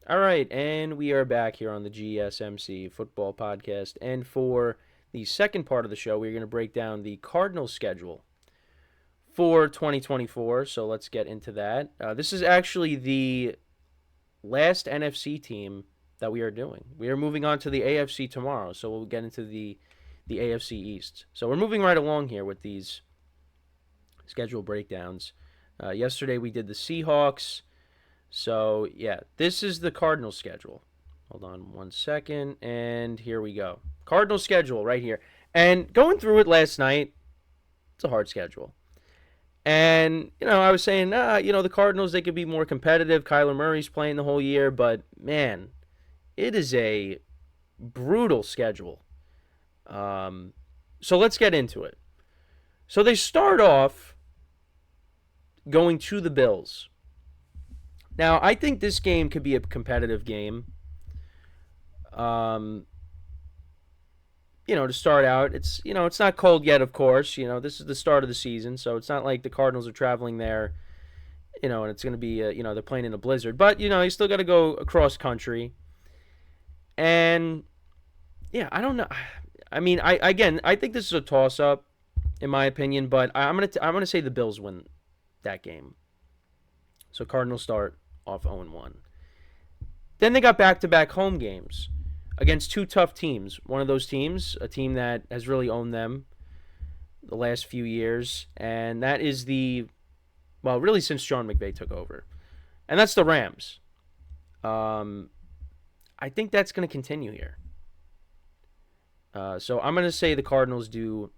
All right, and we are back here on the GSMC Football Podcast. And for the second part of the show, we're going to break down the Cardinals schedule for 2024. So let's get into that. This is actually the last NFC team that we are doing. We are moving on to the AFC tomorrow, so we'll get into the AFC East. So we're moving right along here with these schedule breakdowns. Yesterday we did the Seahawks. So, yeah, this is the Cardinals schedule. Hold on one second, and here we go. Cardinals schedule right here. And going through it last night, it's a hard schedule. And, I was saying, the Cardinals, they could be more competitive. Kyler Murray's playing the whole year, but, man, it is a brutal schedule. So let's get into it. So they start off going to the Bills. Now, I think this game could be a competitive game. To start out, it's not cold yet, of course. This is the start of the season, so it's not like the Cardinals are traveling there, and it's going to be, they're playing in a blizzard. But, you still got to go across country. And, yeah, I don't know. I mean, I think this is a toss-up, in my opinion, but I'm gonna say the Bills win that game. So Cardinals start off 0-1. Then they got back-to-back home games against two tough teams. One of those teams, a team that has really owned them the last few years, and that is really since Sean McVay took over. And that's the Rams. I think that's going to continue here. So I'm going to say the Cardinals do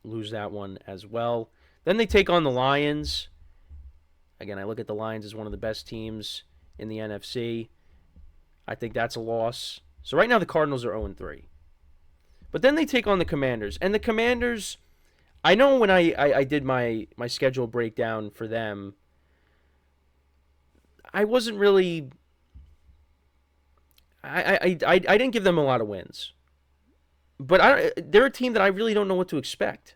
lose that one as well. Then they take on the Lions. Again, I look at the Lions as one of the best teams in the NFC. I think that's a loss. So right now the Cardinals are 0-3. But then they take on the Commanders. And the Commanders, I know when I did my schedule breakdown for them, I wasn't really... I didn't give them a lot of wins. But they're a team that I really don't know what to expect.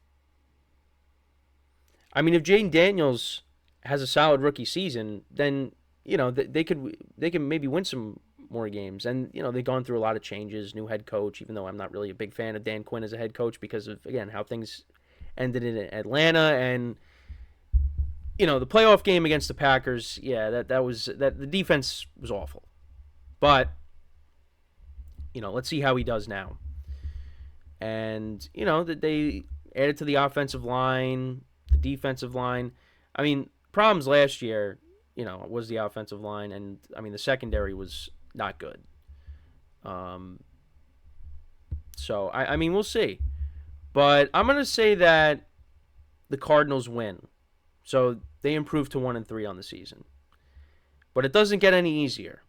I mean, if Jaden Daniels has a solid rookie season, then they could maybe win some more games. And they've gone through a lot of changes, new head coach. Even though I'm not really a big fan of Dan Quinn as a head coach because of how things ended in Atlanta and the playoff game against the Packers. Yeah, the defense was awful, but let's see how he does now. And that they added to the offensive line, the defensive line. I mean, problems last year, was the offensive line, and I mean the secondary was not good. So I mean we'll see, but I'm gonna say that the Cardinals win, so they improve to 1-3 on the season. But it doesn't get any easier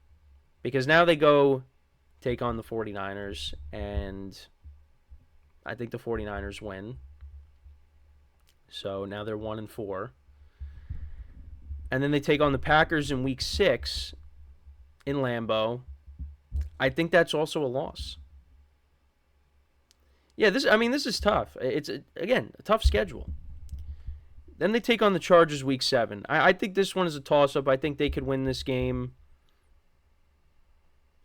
because now they go take on the 49ers, and I think the 49ers win. So now they're 1-4. And then they take on the Packers in Week 6 in Lambeau. I think that's also a loss. Yeah, this is tough. It's, again, a tough schedule. Then they take on the Chargers Week 7. I think this one is a toss-up. I think they could win this game.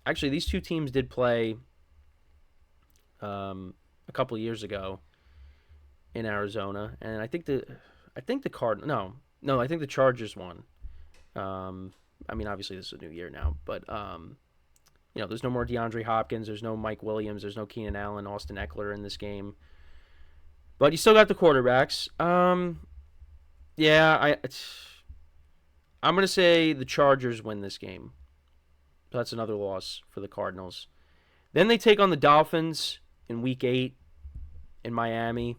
Actually, these two teams did play a couple of years ago in Arizona. And I think the Cardinals... No, I think the Chargers won. I mean, obviously this is a new year now, but there's no more DeAndre Hopkins, there's no Mike Williams, there's no Keenan Allen, Austin Eckler in this game. But you still got the quarterbacks. I'm gonna say the Chargers win this game. So that's another loss for the Cardinals. Then they take on the Dolphins in Week 8 in Miami.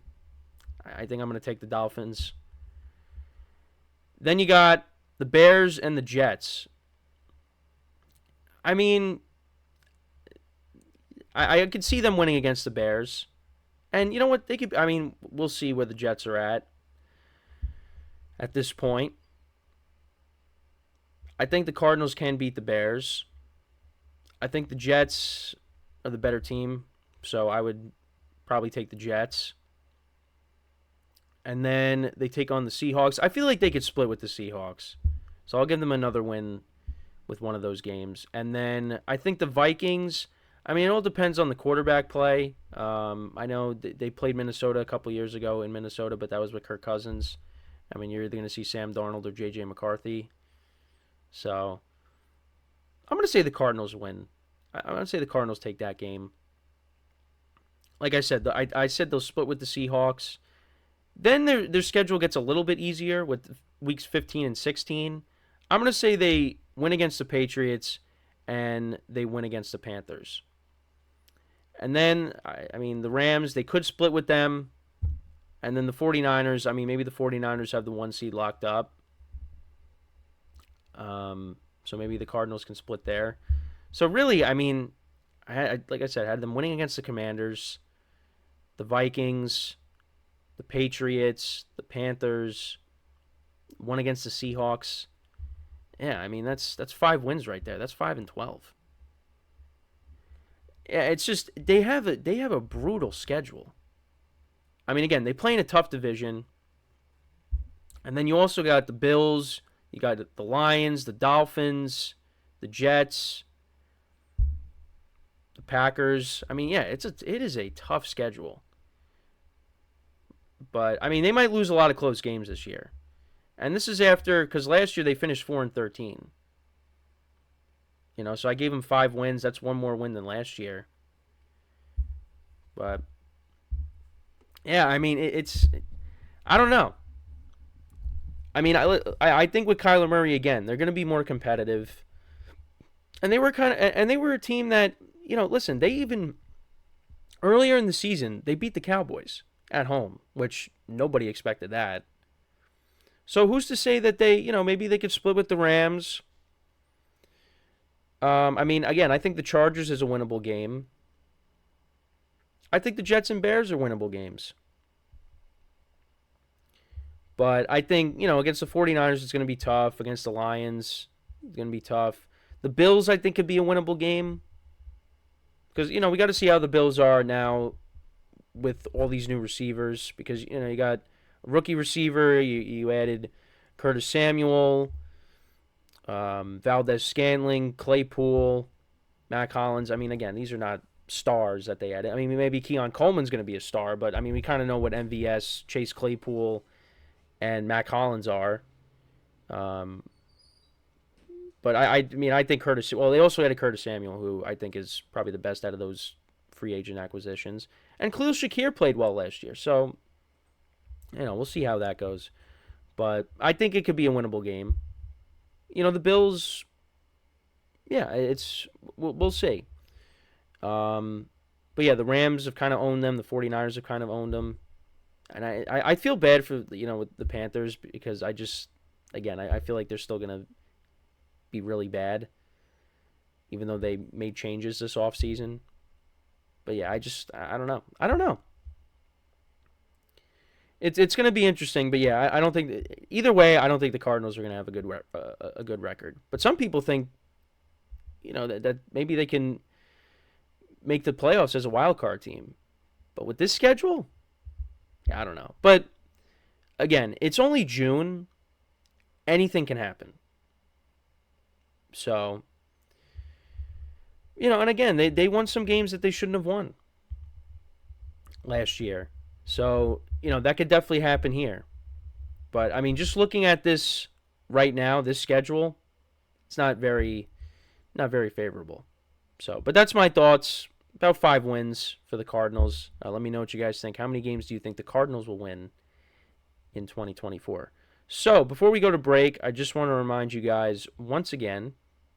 I think I'm gonna take the Dolphins. Then you got the Bears and the Jets. I mean, I could see them winning against the Bears. And you know what? We'll see where the Jets are at this point. I think the Cardinals can beat the Bears. I think the Jets are the better team, so I would probably take the Jets. And then they take on the Seahawks. I feel like they could split with the Seahawks. So I'll give them another win with one of those games. And then I think the Vikings, I mean, it all depends on the quarterback play. I know they played Minnesota a couple years ago in Minnesota, but that was with Kirk Cousins. I mean, you're either going to see Sam Darnold or J.J. McCarthy. So I'm going to say the Cardinals win. I'm going to say the Cardinals take that game. Like I said, I said they'll split with the Seahawks. Then their schedule gets a little bit easier with weeks 15 and 16. I'm going to say they win against the Patriots and they win against the Panthers. And then, I mean, the Rams, they could split with them. And then the 49ers, I mean, maybe the 49ers have the 1 seed locked up. So maybe the Cardinals can split there. So really, I mean, like I said, I had them winning against the Commanders, the Vikings, the Patriots, the Panthers, one against the Seahawks. Yeah, I mean, that's 5 wins right there. That's 5-12. Yeah, it's just they have a brutal schedule. I mean, again, they play in a tough division. And then you also got the Bills, you got the Lions, the Dolphins, the Jets, the Packers. I mean, yeah, it is a tough schedule. But I mean, they might lose a lot of close games this year. And this is after, because last year they finished 4-13. You know, so I gave them 5 wins. That's 1 more win than last year. But yeah, I mean, I don't know. I mean, I think with Kyler Murray again, they're going to be more competitive. And they were a team that, you know, listen, they even earlier in the season, they beat the Cowboys at home, which nobody expected that. So who's to say that they, you know, maybe they could split with the Rams? I mean, again, I think the Chargers is a winnable game. I think the Jets and Bears are winnable games. But I think, you know, against the 49ers, it's going to be tough. Against the Lions, it's going to be tough. The Bills, I think, could be a winnable game. Because, you know, we got to see how the Bills are now with all these new receivers. Because, you know, you got a rookie receiver. You added Curtis Samuel, Valdez-Scantling, Claypool, Mac Hollins. I mean, again, these are not stars that they added. I mean, maybe Keon Coleman's going to be a star. But, I mean, we kind of know what MVS, Chase Claypool, and Mac Hollins are. But I mean, I think Curtis... Well, they also added Curtis Samuel, who I think is probably the best out of those free agent acquisitions. And Khalil Shakir played well last year. So, you know, we'll see how that goes. But I think it could be a winnable game. You know, the Bills... Yeah, we'll see. But yeah, the Rams have kind of owned them. The 49ers have kind of owned them. And I feel bad for, you know, with the Panthers because I feel like they're still going to be really bad, even though they made changes this offseason. But yeah, I don't know. I don't know. It's going to be interesting, but yeah, I don't think either way. I don't think the Cardinals are going to have a good record. But some people think, you know, that maybe they can make the playoffs as a wild card team. But with this schedule, yeah, I don't know. But again, it's only June. Anything can happen. So, you know, and again, they won some games that they shouldn't have won last year. So, you know, that could definitely happen here. But, I mean, just looking at this right now, this schedule, it's not very favorable. So, but that's my thoughts. About 5 wins for the Cardinals. Let me know what you guys think. How many games do you think the Cardinals will win in 2024? So, before we go to break, I just want to remind you guys once again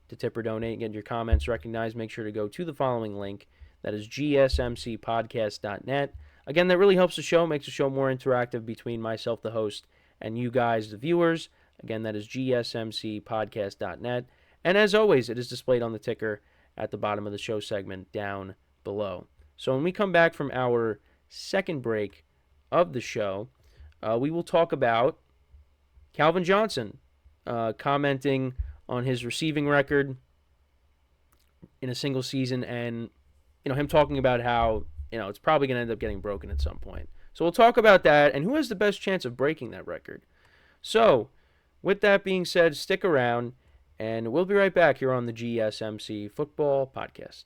to tip or donate and get your comments recognized. Make sure to go to the following link. That is GSMCPodcast.net. Again, that really helps the show, makes the show more interactive between myself, the host, and you guys, the viewers. Again, that is GSMCPodcast.net. And as always, it is displayed on the ticker at the bottom of the show segment down below. So when we come back from our second break of the show, we will talk about Calvin Johnson commenting on his receiving record in a single season and, you know, him talking about how, you know, it's probably going to end up getting broken at some point. So we'll talk about that and who has the best chance of breaking that record. So with that being said, stick around And we'll be right back here on the GSMC Football Podcast.